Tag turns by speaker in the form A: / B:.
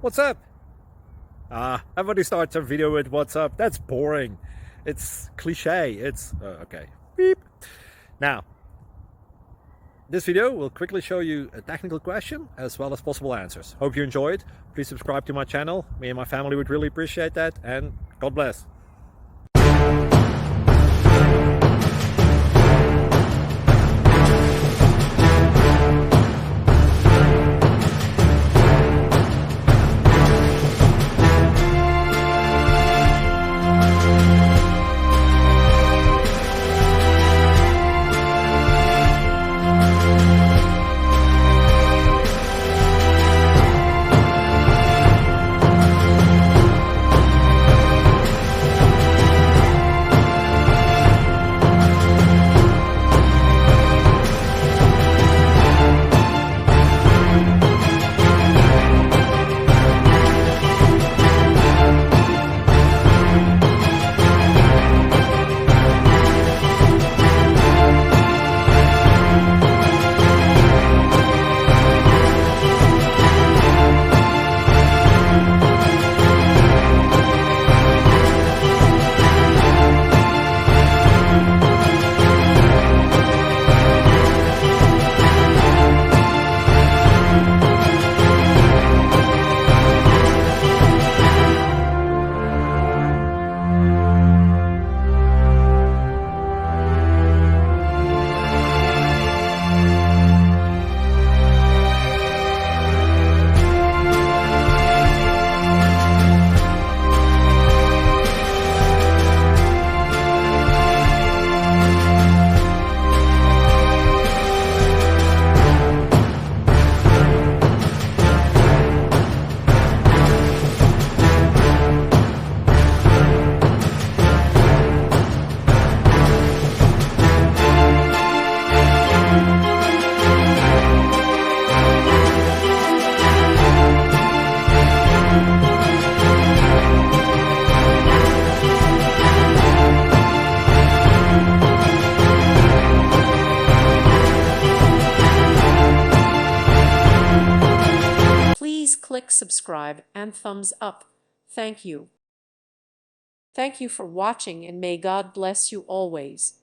A: What's up? Everybody starts a video with what's up. That's boring. It's cliche. It's okay. Beep. Now, this video will quickly show you a technical question as well as possible answers. Hope you enjoyed. Please subscribe to my channel. Me and my family would really appreciate that, and God bless.
B: Please click subscribe and thumbs up. Thank you. Thank you for watching, and may God bless you always.